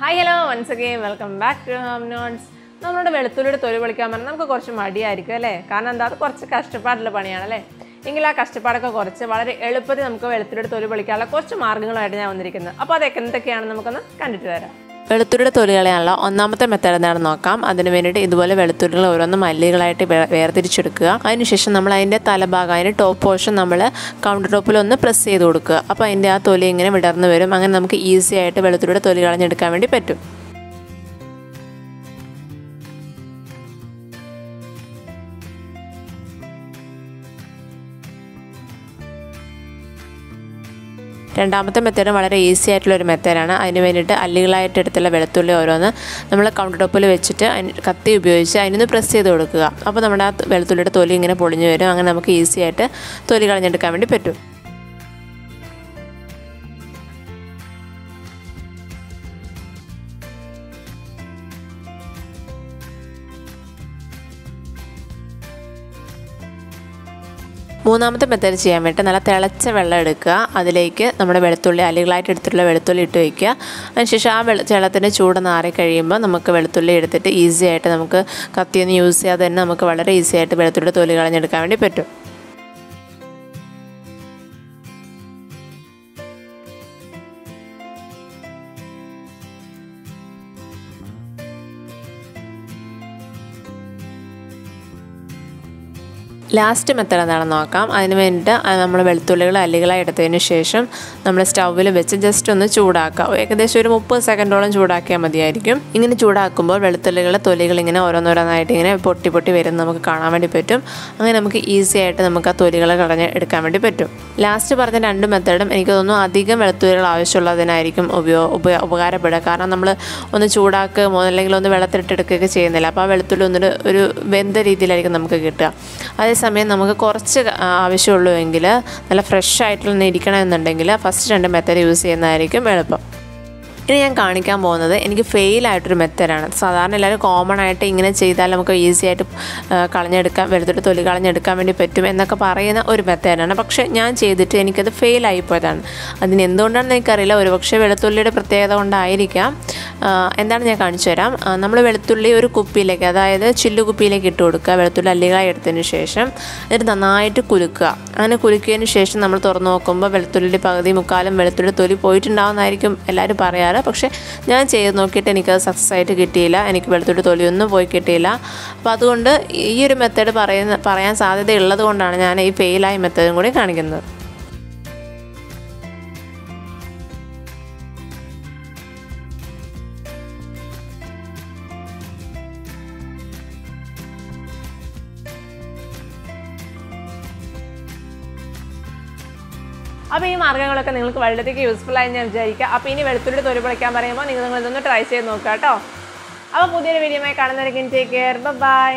Hi, hello, once again, welcome back to Home Notes. നമ്മുടെ വെളുത്തുള്ളിയുടെ തൊലി പൊളിക്കാൻ പറഞ്ഞാൽ നമുക്ക് കുറച്ച് മടിയായിരിക്കും അല്ലേ? കാരണം എന്താ അത് കുറച്ച് കഷ്ടപ്പാടുള്ള പണിയാണല്ലേ? എങ്കിൽ ആ കഷ്ടപ്പാടൊക്കെ കുറച്ച് വളരെ എളുപ്പത്തിൽ നമുക്ക് വെളുത്തുള്ളിയുടെ തൊലി പൊളിക്കാനുള്ള കുറച്ച് മാർഗ്ഗങ്ങളായിട്ട് ഞാൻ വന്നിരിക്കുന്നത്. അപ്പോൾ അതൊക്കെ എന്തൊക്കെയാണെന്ന് നമുക്കൊന്ന് കണ്ടിട്ട് വരാം. വെളുത്തുള്ളിയുടെ തൊലി കളയാനുള്ള ഒന്നാമത്തെ മെത്തേഡ് എന്താണെന്ന് നോക്കാം. അതിന് വേണ്ടിയിട്ട് ഇതുപോലെ വെളുത്തുള്ളികൾ ഓരോന്നും മല്ലികളായിട്ട് വേർതിരിച്ചെടുക്കുക. അതിനുശേഷം നമ്മൾ അതിൻ്റെ തലഭാഗം അതിൻ്റെ ടോപ്പ് പോർഷൻ നമ്മൾ കൗണ്ടർ ടോപ്പിൽ ഒന്ന് പ്രസ് ചെയ്ത് കൊടുക്കുക. അപ്പോൾ അതിൻ്റെ ആ തൊലി ഇങ്ങനെ വിടർന്ന് വരും. അങ്ങനെ നമുക്ക് ഈസി ആയിട്ട് വെളുത്തുള്ളിയുടെ തൊലി കളഞ്ഞെടുക്കാൻ വേണ്ടി പറ്റും. രണ്ടാമത്തെ മെത്തേഡ് വളരെ ഈസി ആയിട്ടുള്ളൊരു മെത്തേഡാണ്. അതിന് വേണ്ടിയിട്ട് അല്ലികളായിട്ട് എടുത്തുള്ള വെളുത്തുള്ളി ഓരോന്ന് നമ്മൾ കൗണ്ടർ ടോപ്പിൽ വെച്ചിട്ട് കത്തി ഉപയോഗിച്ച് അതിനൊന്ന് പ്രസ് ചെയ്ത് കൊടുക്കുക. അപ്പോൾ നമ്മുടെ ആ വെളുത്തുള്ളിയുടെ തൊലി ഇങ്ങനെ പൊളിഞ്ഞു വരും. അങ്ങനെ നമുക്ക് ഈസി ആയിട്ട് തൊലി കളഞ്ഞെടുക്കാൻ വേണ്ടി പറ്റും. മൂന്നാമത്തെ മെത്തേഡ് ചെയ്യാൻ വേണ്ടി നല്ല തിളച്ച വെള്ളം എടുക്കുക. അതിലേക്ക് നമ്മുടെ വെളുത്തുള്ളി അല്ലികളായിട്ട് എടുത്തിട്ടുള്ള വെളുത്തുള്ളി ഇട്ട് വയ്ക്കുക. അതിനുശേഷം ആ വെള്ളത്തിൻ്റെ ചൂട് നാറി കഴിയുമ്പോൾ നമുക്ക് വെളുത്തുള്ളി എടുത്തിട്ട് ഈസി ആയിട്ട് നമുക്ക് കത്തിയൊന്നും യൂസ് ചെയ്യാതെ തന്നെ നമുക്ക് വളരെ ഈസി ആയിട്ട് വെളുത്തുള്ളിയുടെ തൊലി കളഞ്ഞെടുക്കാൻ വേണ്ടി പറ്റും. ലാസ്റ്റ് മെത്തേഡ് എന്താണെന്ന് നോക്കാം. അതിന് വേണ്ടിയിട്ട് നമ്മൾ വെളുത്തുള്ളികൾ അല്ലികളായി എടുത്തതിന് ശേഷം നമ്മൾ സ്റ്റൗവിൽ വെച്ച് ജസ്റ്റ് ഒന്ന് ചൂടാക്കുക. ഏകദേശം ഒരു 30 സെക്കൻഡോളം ചൂടാക്കിയാൽ മതിയായിരിക്കും. ഇങ്ങനെ ചൂടാക്കുമ്പോൾ വെളുത്തുള്ളികളുടെ തൊലികൾ ഇങ്ങനെ ഓരോന്നോരോന്നായിട്ട് ഇങ്ങനെ പൊട്ടി പൊട്ടി വരുന്നത് നമുക്ക് കാണാൻ വേണ്ടി പറ്റും. അങ്ങനെ നമുക്ക് ഈസി ആയിട്ട് നമുക്ക് ആ തൊലികൾ കളഞ്ഞ് എടുക്കാൻ വേണ്ടി പറ്റും. ലാസ്റ്റ് പറഞ്ഞ രണ്ട് മെത്തേഡും എനിക്ക് തോന്നുന്നു അധികം വെളുത്തുള്ളികൾ ആവശ്യമുള്ളതിനായിരിക്കും ഉപകാരപ്പെടുക. കാരണം നമ്മൾ ഒന്ന് ചൂടാക്കുക അല്ലെങ്കിൽ ഒന്ന് വെള്ളത്തിലിട്ടെടുക്കുകയൊക്കെ ചെയ്യുന്നില്ല. അപ്പോൾ ആ വെളുത്തുള്ളി ഒന്നൊരു ഒരു വെന്ത രീതിയിലായിരിക്കും നമുക്ക് കിട്ടുക. അതേസമയം നമുക്ക് കുറച്ച് ആവശ്യമുള്ളൂ എങ്കിൽ നല്ല ഫ്രഷ് ആയിട്ടുള്ള ഇരിക്കണം എന്നുണ്ടെങ്കിൽ ഫസ്റ്റ് രണ്ട് മെത്തേഡ് യൂസ് ചെയ്യുന്നതായിരിക്കും എളുപ്പം. ഇനി ഞാൻ കാണിക്കാൻ പോകുന്നത് എനിക്ക് ഫെയിലായിട്ടൊരു മെത്തേഡാണ്. സാധാരണ എല്ലാവരും കോമൺ ആയിട്ട് ഇങ്ങനെ ചെയ്താൽ നമുക്ക് ഈസി ആയിട്ട് കളഞ്ഞെടുക്കാൻ വെളുത്തുള്ളി തൊലി കളഞ്ഞെടുക്കാൻ വേണ്ടി പറ്റും എന്നൊക്കെ പറയുന്ന ഒരു മെത്തേഡാണ്. പക്ഷേ ഞാൻ ചെയ്തിട്ട് എനിക്കത് ഫെയിലായിപ്പോയതാണ്. അതിന് എന്തുകൊണ്ടാണെന്ന് എനിക്കറിയില്ല. ഒരുപക്ഷെ വെളുത്തുള്ളിയുടെ പ്രത്യേകത കൊണ്ടായിരിക്കാം. എന്താണ് ഞാൻ കാണിച്ചു തരാം. നമ്മൾ വെളുത്തുള്ളി ഒരു കുപ്പിയിലേക്ക്, അതായത് ചില്ലു കുപ്പിയിലേക്ക് ഇട്ട് കൊടുക്കുക. വെളുത്തുള്ളി അല്ലികളായി എടുത്തതിന് ശേഷം എന്നിട്ട് നന്നായിട്ട് കുലുക്കുക. അങ്ങനെ കുലുക്കിയതിന് ശേഷം നമ്മൾ തുറന്ന് നോക്കുമ്പോൾ വെളുത്തുള്ളിയുടെ പകുതി മുക്കാലും വെളുത്തുള്ളി തൊലി പോയിട്ടുണ്ടാവുന്നതായിരിക്കും എല്ലാവരും പറയാറ്. പക്ഷേ ഞാൻ ചെയ്ത് നോക്കിയിട്ട് എനിക്കത് സക്സസ് ആയിട്ട് കിട്ടിയില്ല. എനിക്ക് വെളുത്തുള്ളി തൊലിയൊന്നും പോയി കിട്ടിയില്ല. അപ്പോൾ അതുകൊണ്ട് ഈ ഒരു മെത്തേഡ് പറയാൻ സാധ്യതയുള്ളത് കൊണ്ടാണ് ഞാൻ ഈ ഫെയിലായ മെത്തേഡും കൂടി കാണിക്കുന്നത്. അപ്പോൾ ഈ മാർഗ്ഗങ്ങളൊക്കെ നിങ്ങൾക്ക് വളരെയധികം യൂസ്ഫുൾ ആയി ഞാൻ വിചാരിക്കുക. അപ്പോൾ ഇനി വെളുത്തുള്ളി തൊലി പൊളിക്കാൻ പറയുമ്പോൾ നിങ്ങൾ ഇതൊന്ന് ട്രൈ ചെയ്ത് നോക്കുക കേട്ടോ. അപ്പോൾ പുതിയൊരു വീഡിയോയുമായി കാണുന്നവരെയും ടേക്ക് കെയർ. ബൈ.